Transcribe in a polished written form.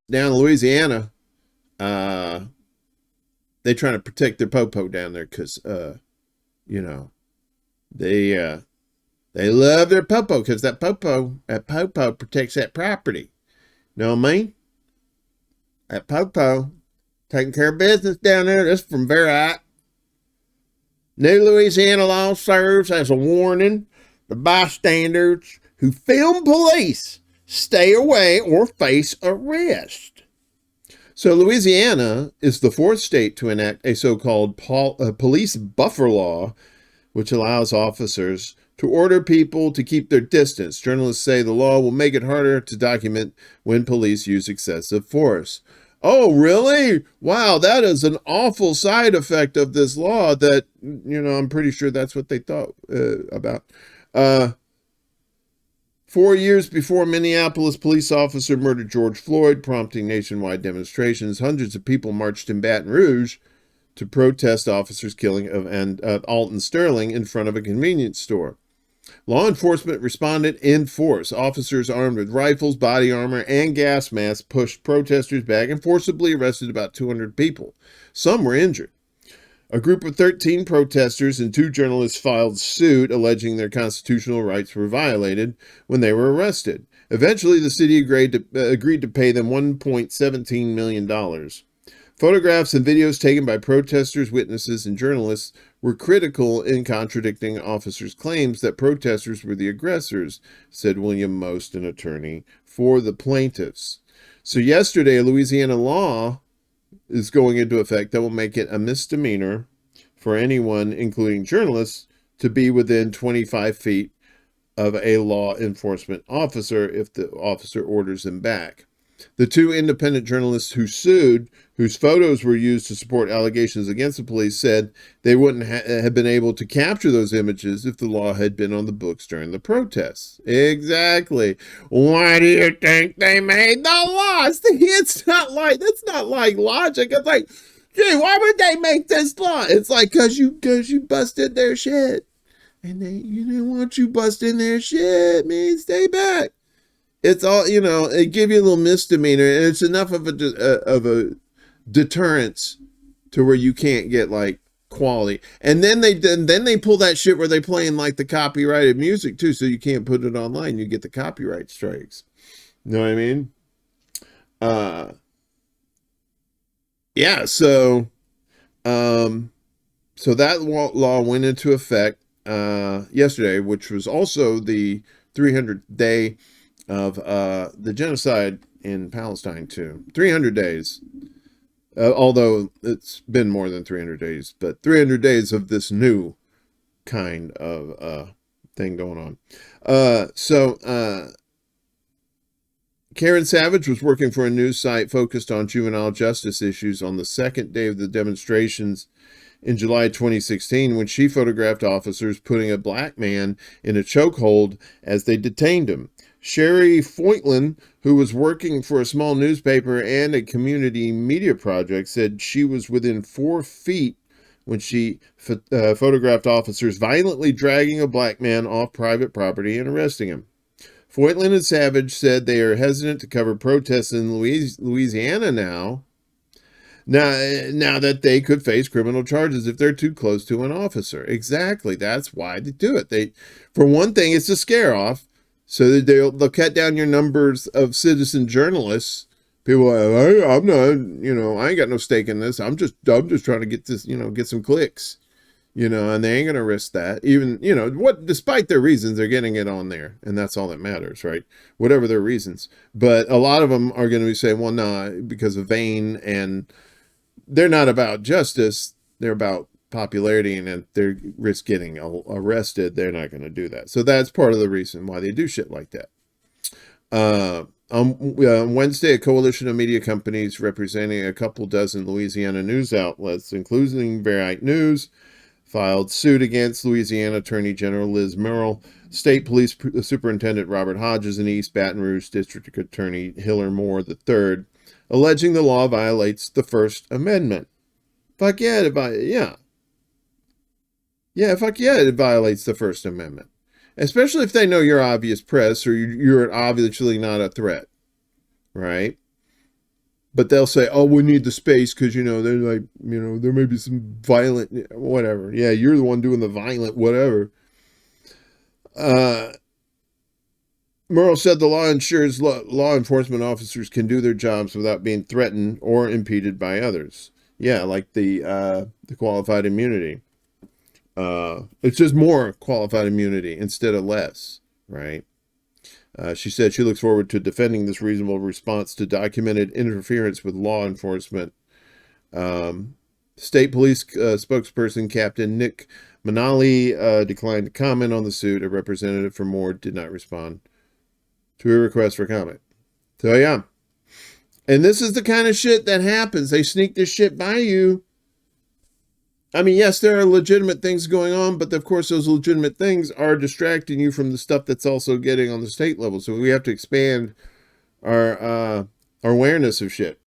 down in Louisiana, they trying to protect their popo down there because you know they love their popo because that popo protects that property. Know what I mean? That popo taking care of business down there. This is from Verite. New Louisiana law serves as a warning to bystanders who film police stay away or face arrest. So Louisiana is the fourth state to enact a so-called police buffer law, which allows officers to order people to keep their distance. Journalists say the law will make it harder to document when police use excessive force. Oh, really? Wow, that is an awful side effect of this law that, I'm pretty sure that's what they thought about. 4 years before Minneapolis police officer murdered George Floyd, prompting nationwide demonstrations, hundreds of people marched in Baton Rouge to protest officers' killing of Alton Sterling in front of a convenience store. Law enforcement responded in force. Officers armed with rifles, body armor, and gas masks pushed protesters back and forcibly arrested about 200 people. Some were injured. A group of 13 protesters and 2 journalists filed suit alleging their constitutional rights were violated when they were arrested. Eventually, the city agreed to pay them $1.17 million. Photographs and videos taken by protesters, witnesses, and journalists were critical in contradicting officers' claims that protesters were the aggressors, said William Most, an attorney for the plaintiffs. So yesterday, a Louisiana law is going into effect that will make it a misdemeanor for anyone, including journalists, to be within 25 feet of a law enforcement officer if the officer orders them back. The 2 independent journalists who sued, whose photos were used to support allegations against the police, said they wouldn't have been able to capture those images if the law had been on the books during the protests. Exactly. Why do you think they made the law? That's not like logic. It's like, gee, why would they make this law? It's like, cause you busted their shit. And they want you busting their shit, man. Stay back. It's all, it give you a little misdemeanor, and it's enough of a deterrence to where you can't get like quality. And then they pull that shit where they playing like the copyrighted music too, so you can't put it online. You get the copyright strikes. You know what I mean? Yeah. So that law went into effect yesterday, which was also the 300th day of the genocide in Palestine too. 300 days. Although it's been more than 300 days, but 300 days of this new kind of thing going on. Karen Savage was working for a news site focused on juvenile justice issues on the second day of the demonstrations in July 2016 when she photographed officers putting a black man in a chokehold as they detained him. Sherry Foytlin, who was working for a small newspaper and a community media project, said she was within 4 feet when she photographed officers violently dragging a black man off private property and arresting him. Foytlin and Savage said they are hesitant to cover protests in Louisiana now that they could face criminal charges if they're too close to an officer. Exactly. That's why they do it. For one thing, it's a scare off. So that they'll cut down your numbers of citizen journalists. People are like, I'm not, I ain't got no stake in this. I'm just trying to get this, get some clicks, and they ain't going to risk that. Even, despite their reasons, they're getting it on there. And that's all that matters, right? Whatever their reasons. But a lot of them are going to be saying, well, nah, because of vain, and they're not about justice. They're about popularity, and if they risk getting arrested, they're not going to do that. So that's part of the reason why they do shit like that. On Wednesday, a coalition of media companies representing a couple dozen Louisiana news outlets, including Verite News, filed suit against Louisiana Attorney General Liz Murrill, State Police Superintendent Robert Hodges, and East Baton Rouge District Attorney Hiller Moore III, alleging the law violates the First Amendment. Fuck yeah, Yeah, fuck yeah, it violates the First Amendment. Especially if they know you're obvious press or you're obviously not a threat, right? but they'll say, oh, we need the space because, you know, they're like, you know, there may be some violent, whatever. Yeah, you're the one doing the violent whatever. Murrell said the law ensures law enforcement officers can do their jobs without being threatened or impeded by others. Yeah, like the qualified immunity. It's just more qualified immunity instead of less, right? She said she looks forward to defending this reasonable response to documented interference with law enforcement. State Police spokesperson Captain Nick Manali declined to comment on the suit. A representative for Moore did not respond to a request for comment. So, yeah. And this is the kind of shit that happens. They sneak this shit by you. I mean, yes, there are legitimate things going on, but of course those legitimate things are distracting you from the stuff that's also getting on the state level. So we have to expand our awareness of shit.